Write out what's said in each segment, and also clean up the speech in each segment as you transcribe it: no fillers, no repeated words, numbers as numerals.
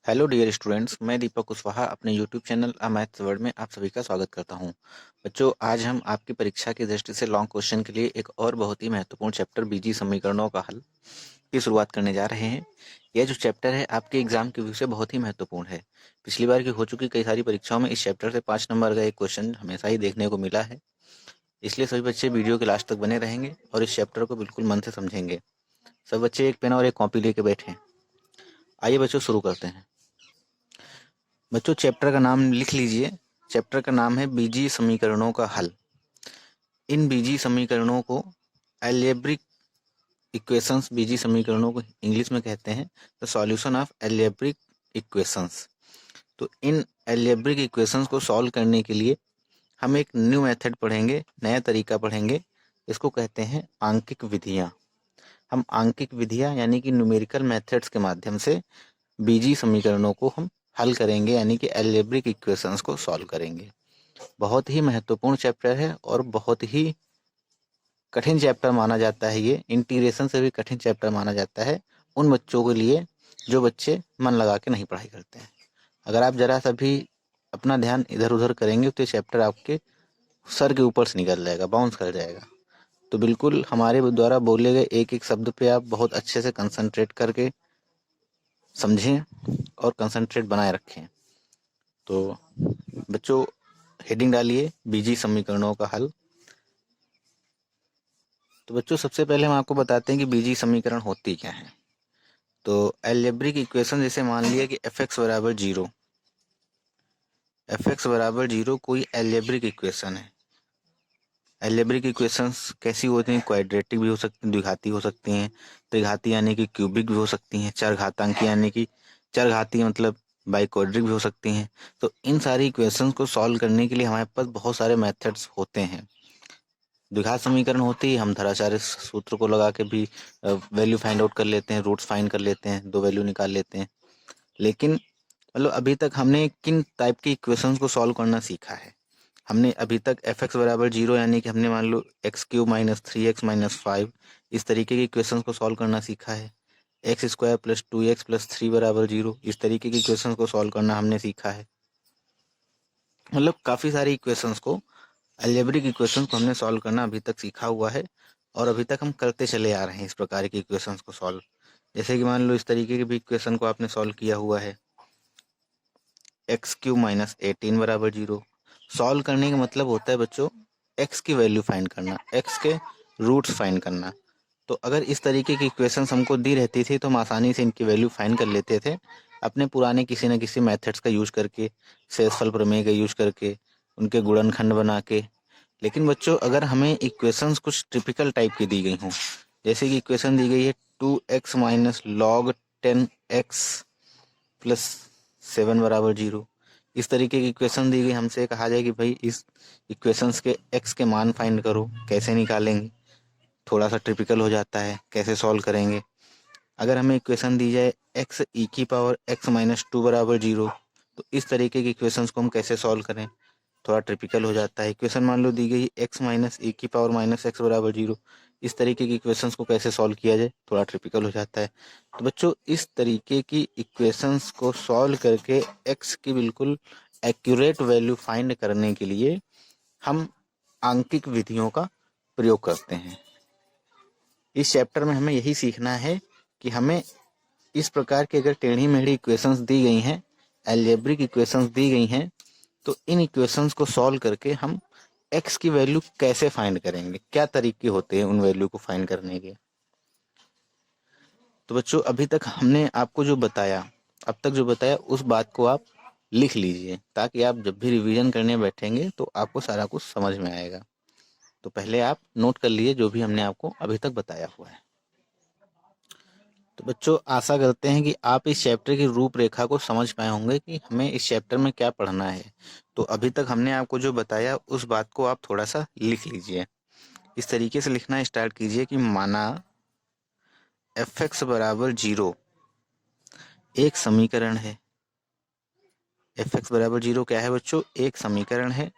Hello dear students, मैं दीपक कुशवाहा अपने YouTube channel अ maths world में आप सभी का स्वागत करता हूं। बच्चों, आज हम आपकी परीक्षा की दृष्टि से लॉन्ग क्वेश्चन के लिए एक और बहुत ही महत्वपूर्ण चैप्टर बीजी समीकरणों का हल की शुरुआत करने जा रहे हैं। यह जो चैप्टर है आपके एग्जाम के व्यू से बहुत ही महत्वपूर्ण है। पिछली बार की हो चुकी कई सारी परीक्षाओं में इस चैप्टर से 5 नंबर का एक क्वेश्चन हमेशा ही देखने को मिला है। इसलिए सभी बच्चे वीडियो के लास्ट तक बने रहेंगे और इस चैप्टर को बिल्कुल मन से समझेंगे। सब बच्चे एक पेन और एक कॉपी लेके बैठे। आइए बच्चों, शुरू करते हैं। बच्चों, चैप्टर का नाम लिख लीजिए। चैप्टर का नाम है बीजीय समीकरणों का हल। इन बीजीय समीकरणों को एल्जेब्रिक इक्वेशंस, बीजीय समीकरणों को इंग्लिश में कहते हैं the solution of algebraic equations. तो इन एल्जेब्रिक इक्वेशंस को सॉल्व करने के लिए हम एक न्यू मेथड पढ़ेंगे, नया तरीका पढ़ेंगे। इसको कहते हैं आंकिक विधियां। हम आंकिक विधियां यानी कि न्यूमेरिकल मेथड्स के माध्यम से बीजीय समीकरणों को हम हल करेंगे, यानी कि एल्जेब्रिक इक्वेशंस को सॉल्व करेंगे। बहुत ही महत्वपूर्ण चैप्टर है और बहुत ही कठिन चैप्टर माना जाता है। ये इंटीग्रेशन से भी कठिन चैप्टर माना जाता है उन बच्चों के लिए जो बच्चे मन लगा के नहीं पढ़ाई करते हैं। अगर आप जरा सा भी अपना ध्यान इधर उधर करेंगे तो ये चैप्टर आपके सर के ऊपर से निकल जाएगा, बाउंस कर जाएगा। तो बिल्कुल हमारे द्वारा बोले गए एक एक शब्द पे आप बहुत अच्छे से कंसंट्रेट करके समझें और कंसंट्रेट बनाए रखें। तो बच्चों, हेडिंग डालिए बीजीय समीकरणों का हल। तो बच्चों, सबसे पहले हम आपको बताते हैं कि बीजीय समीकरण होती क्या है। तो एल्जेब्रिक इक्वेशन, जैसे मान लिया कि एफ एक्स बराबर जीरो कोई एल्जेब्रिक इक्वेशन है। एल्जेब्रिक इक्वेशंस कैसी होती हैं? क्वाड्रेटिक भी हो सकती हैं, द्विघाती हो सकती हैं, त्रिघाती यानी कि क्यूबिक भी हो सकती हैं, चरघातांकी यानी कि चरघाती मतलब बाइक्वाड्रिक भी हो सकती हैं। तो इन सारी इक्वेशंस को सॉल्व करने के लिए हमारे पास बहुत सारे मेथड्स होते हैं। द्विघात समीकरण होती है, हम धराचार्य सूत्र को लगा के भी वैल्यू फाइंड आउट कर लेते हैं, रूट्स फाइंड कर लेते हैं, दो वैल्यू निकाल लेते हैं। लेकिन मतलब अभी तक हमने किन टाइप की इक्वेशंस को सॉल्व करना सीखा है? हमने अभी तक एफ एक्स बराबर जीरो यानी कि हमने मान लो x cube minus 3x minus 5 इस तरीके की इक्वेशंस को सॉल्व करना सीखा है। X square plus 2x plus 3 बराबर जीरो, इस तरीके की इक्वेशंस को सॉल्व करना हमने सीखा है। मतलब काफ़ी सारी इक्वेशंस को, अलजेब्रिक इक्वेशंस को हमने सॉल्व करना अभी तक सीखा हुआ है और अभी तक हम करते चले आ रहे हैं इस प्रकार की इक्वेशंस को सॉल्व। जैसे कि मान लो इस तरीके की भी इक्वेशन को आपने सॉल्व किया हुआ है, एक्स क्यूब माइनस 18 बराबर जीरो। सॉल्व करने का मतलब होता है बच्चों एक्स की वैल्यू फाइंड करना, एक्स के रूट्स फाइंड करना। तो अगर इस तरीके की इक्वेशंस हमको दी रहती थी तो हम आसानी से इनकी वैल्यू फाइंड कर लेते थे अपने पुराने किसी न किसी मेथड्स का यूज करके, शेषफल प्रमेय का यूज करके, उनके गुणनखंड बना के। लेकिन बच्चों, अगर हमें इक्वेशंस कुछ टिपिकल टाइप की दी गई हों, जैसे कि इक्वेशन दी गई है 2x minus log 10x plus 7 बराबर जीरो, इस तरीके की इक्वेशन दी गई, हमसे कहा जाए कि भाई इस इक्वेशंस के x के मान फाइंड करो, कैसे निकालेंगे? थोड़ा सा टिपिकल हो जाता है, कैसे सॉल्व करेंगे? अगर हमें इक्वेशन दी जाए एक्स ई की पावर एक्स माइनस 2 बराबर जीरो, तो इस तरीके की इक्वेशंस को हम कैसे सॉल्व करें? थोड़ा ट्रिपिकल हो जाता है। इक्वेशन मान लो दी गई एक्स माइनस ए की पावर माइनस एक्स बराबर जीरो, इस तरीके की इक्वेशंस को कैसे सॉल्व किया जाए? थोड़ा ट्रिपिकल हो जाता है। तो बच्चों, इस तरीके की इक्वेशंस को सॉल्व करके एक्स की बिल्कुल एक्यूरेट वैल्यू फाइंड करने के लिए हम आंकिक विधियों का प्रयोग करते हैं। इस चैप्टर में हमें यही सीखना है कि हमें इस प्रकार की अगर टेढ़ी मेढ़ी इक्वेशंस दी गई हैं, एल्जेब्रिक इक्वेशंस दी गई हैं, तो इन इक्वेशंस को सॉल्व करके हम एक्स की वैल्यू कैसे फाइंड करेंगे, क्या तरीके होते हैं उन वैल्यू को फाइंड करने के। तो बच्चों, अभी तक हमने आपको जो बताया, अब तक जो बताया उस बात को आप लिख लीजिए, ताकि आप जब भी रिवीजन करने बैठेंगे तो आपको सारा कुछ समझ में आएगा। तो पहले आप नोट कर लीजिए जो भी हमने आपको अभी तक बताया हुआ है। तो बच्चों, आशा करते हैं कि आप इस चैप्टर की रूपरेखा को समझ पाए होंगे कि हमें इस चैप्टर में क्या पढ़ना है। तो अभी तक हमने आपको जो बताया उस बात को आप थोड़ा सा लिख लीजिए। इस तरीके से लिखना स्टार्ट कीजिए कि माना एफ एक्स बराबर जीरो एक समीकरण है। एफ एक्स बराबर जीरो क्या है बच्चों? एक समीकरण है।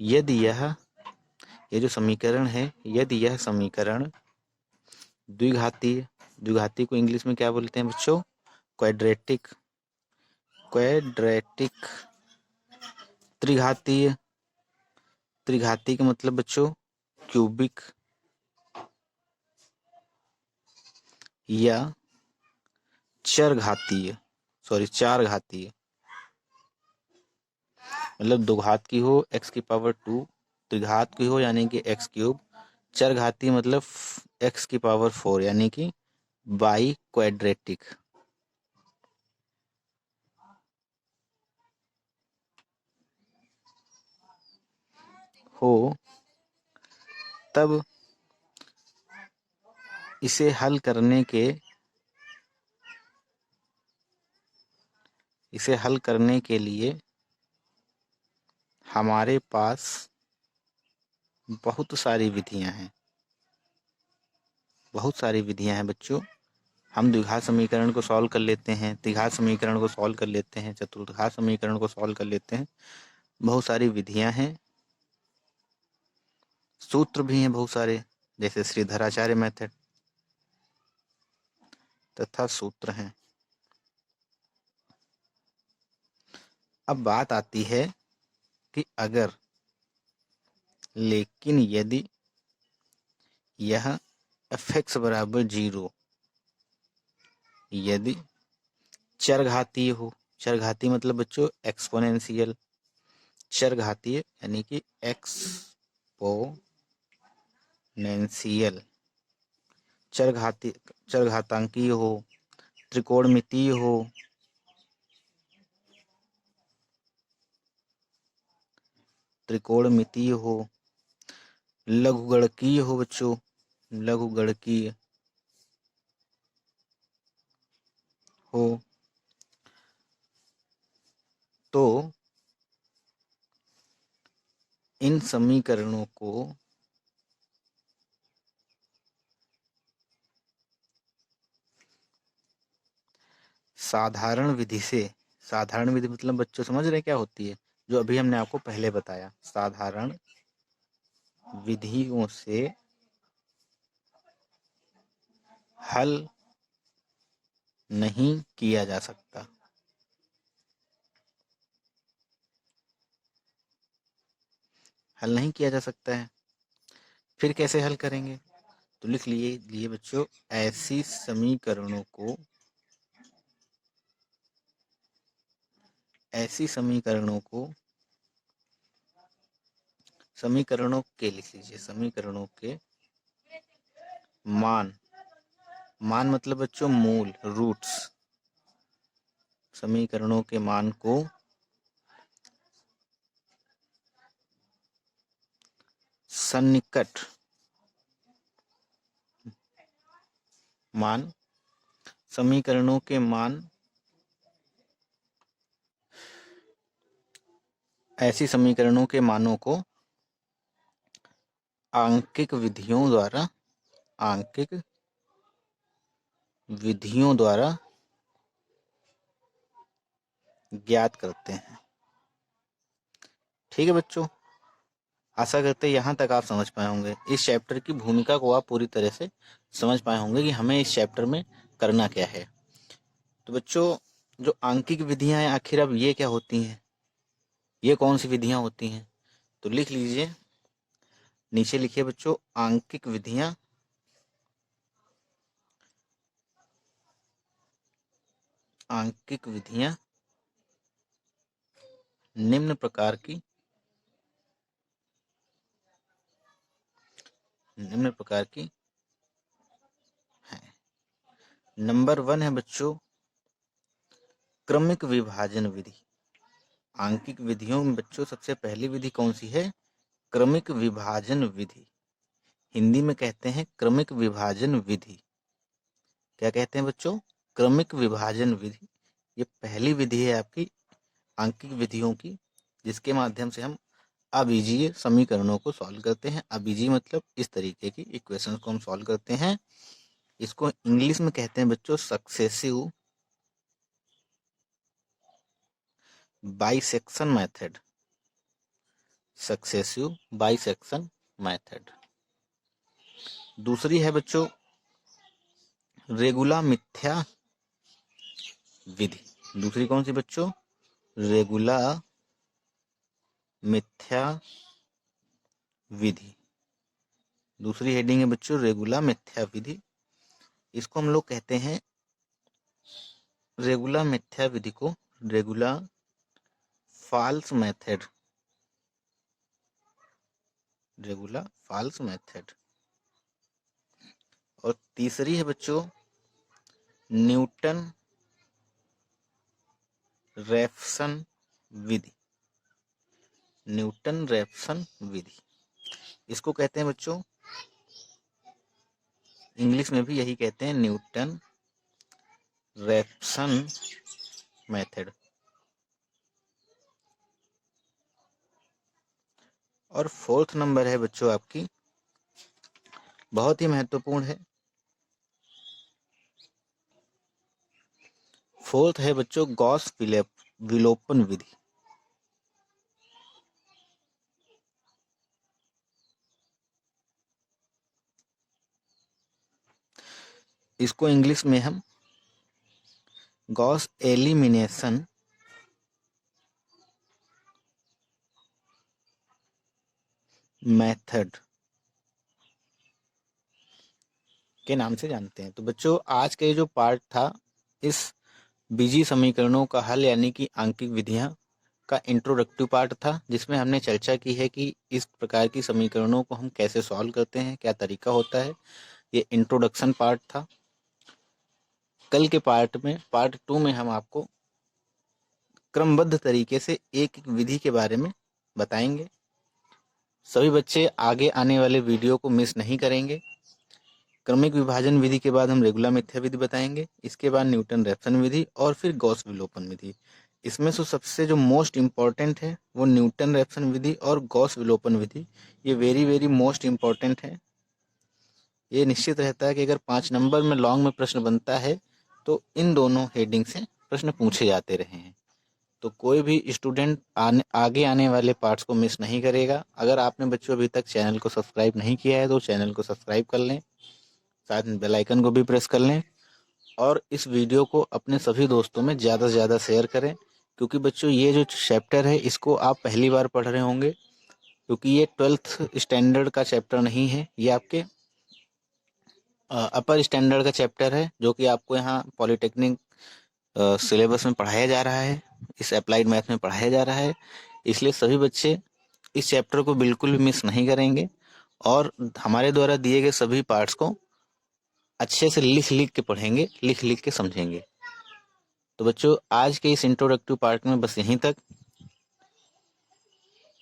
यदि ये जो समीकरण है, यदि यह समीकरण द्विघाती, द्विघाती को इंग्लिश में क्या बोलते हैं बच्चों? क्वाड्रेटिक। क्वैड्रेटिक त्रिघातीय, त्रिघातीय का मतलब बच्चों क्यूबिक या चरघातीय, चार घातीय, मतलब दो घात की हो x⁻², त्रिघात की हो यानी कि x³, चरघातीय मतलब x⁻⁴ यानी कि बाई क्वैड्रेटिक। हो तब इसे हल करने के लिए हमारे पास बहुत सारी विधियां हैं, बच्चों। हम द्विघात समीकरण को सॉल्व कर लेते हैं, त्रिघात समीकरण को सॉल्व कर लेते हैं, चतुर्घात समीकरण को सॉल्व कर लेते हैं। बहुत सारी विधियां हैं, सूत्र भी हैं बहुत सारे, जैसे श्रीधराचार्य मेथड तथा सूत्र हैं। अब बात आती है कि अगर, लेकिन यदि यह f(x) = 0, यदि चरघातीय हो, चरघातीय मतलब बच्चों एक्सपोनेंशियल, चरघातीय यानी कि एक्सपोनेंशियल, चरघातांकीय हो, त्रिकोणमितीय हो, लघुगणकीय हो बच्चों, लघुगणकीय हो, तो इन समीकरणों को साधारण विधि से, साधारण विधि मतलब बच्चों समझ रहे क्या होती है, जो अभी हमने आपको पहले बताया, साधारण विधियों से हल नहीं किया जा सकता। हल नहीं किया जा सकता है, फिर कैसे हल करेंगे? तो लिख लिए बच्चों, ऐसी समीकरणों को समीकरणों के लिख लीजिए, समीकरणों के मान मतलब बच्चों मूल, रूट्स, समीकरणों के मान को सन्निकट मान, समीकरणों के मान, ऐसी समीकरणों के मानों को आंकिक विधियों द्वारा ज्ञात करते हैं। ठीक है बच्चों, आशा करते हैं यहाँ तक आप समझ पाए होंगे, इस चैप्टर की भूमिका को आप पूरी तरह से समझ पाए होंगे कि हमें इस चैप्टर में करना क्या है। तो बच्चों, जो आंकिक विधियां हैं आखिर अब ये क्या होती हैं, ये कौन सी विधियां होती हैं? तो लिख लीजिए, नीचे लिखिए बच्चों, आंकिक विधियां निम्न प्रकार की है। नंबर 1 है बच्चों क्रमिक विभाजन विधि। आंकिक विधियों में बच्चों सबसे पहली विधि कौन सी है? क्रमिक विभाजन विधि। हिंदी में कहते हैं क्रमिक विभाजन विधि। क्या कहते हैं बच्चों? क्रमिक विभाजन विधि। ये पहली विधि है आपकी आंकिक विधियों की, जिसके माध्यम से हम अबीजीय समीकरणों को सॉल्व करते हैं। अबीजीय मतलब इस तरीके की इक्वेशंस को हम सॉल्व करते हैं। इसको इंग्लिश में कहते हैं बच्चों successive bisection method, successive bisection method. दूसरी है बच्चों रेगुला मिथ्या विधि। दूसरी कौन सी बच्चों? रेगुला मिथ्या विधि। दूसरी हेडिंग है बच्चों रेगुला मिथ्या विधि। इसको हम लोग कहते हैं, रेगुला मिथ्या विधि को रेगुला फॉल्स मेथड, रेगुला फॉल्स मेथड। और तीसरी है बच्चों न्यूटन रैफसन विधि, न्यूटन रैफसन विधि। इसको कहते हैं बच्चों, इंग्लिश में भी यही कहते हैं, न्यूटन रैफसन मेथड। और फोर्थ नंबर है बच्चों आपकी, बहुत ही महत्वपूर्ण है, फोर्थ है बच्चों गॉस विलोपन विधि। इसको इंग्लिश में हम गॉस एलिमिनेशन मेथड के नाम से जानते हैं। तो बच्चों आज के जो पार्ट था, इस बीजीय समीकरणों का हल यानी कि आंकिक विधियां का इंट्रोडक्टिव पार्ट था, जिसमें हमने चर्चा की है कि इस प्रकार की समीकरणों को हम कैसे सॉल्व करते हैं, क्या तरीका होता है। ये इंट्रोडक्शन पार्ट था। कल के पार्ट 2 में हम आपको क्रमबद्ध तरीके से एक एक विधि के बारे में बताएंगे। सभी बच्चे आगे आने वाले वीडियो को मिस नहीं करेंगे। क्रमिक विभाजन विधि के बाद हम रेगुला मिथ्या विधि बताएंगे, इसके बाद न्यूटन रैफसन विधि और फिर गॉस विलोपन विधि। इसमें से सबसे जो मोस्ट इम्पॉर्टेंट है वो न्यूटन रैफसन विधि और गॉस विलोपन विधि। ये वेरी वेरी मोस्ट इम्पॉर्टेंट है। ये निश्चित रहता है कि अगर 5 नंबर में लॉन्ग में प्रश्न बनता है तो इन दोनों हेडिंग से प्रश्न पूछे जाते रहे हैं। तो कोई भी स्टूडेंट आगे आने वाले पार्ट्स को मिस नहीं करेगा। अगर आपने बच्चों अभी तक चैनल को सब्सक्राइब नहीं किया है तो चैनल को सब्सक्राइब कर लें, साथ में बेल आइकन को भी प्रेस कर लें और इस वीडियो को अपने सभी दोस्तों में ज़्यादा से ज़्यादा शेयर करें, क्योंकि बच्चों ये जो चैप्टर है इसको आप पहली बार पढ़ रहे होंगे, क्योंकि ये 12th स्टैंडर्ड का चैप्टर नहीं है, ये आपके अपर स्टैंडर्ड का चैप्टर है, जो कि आपको यहाँ पॉलिटेक्निक सिलेबस में पढ़ाया जा रहा है, इस अप्लाइड मैथ में पढ़ाया जा रहा है। इसलिए सभी बच्चे इस चैप्टर को बिल्कुल भी मिस नहीं करेंगे और हमारे द्वारा दिए गए सभी पार्ट्स को अच्छे से लिख लिख के पढ़ेंगे, लिख लिख के समझेंगे। तो बच्चों आज के इस इंट्रोडक्टिव पार्ट में बस यहीं तक।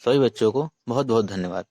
सभी बच्चों को बहुत बहुत धन्यवाद।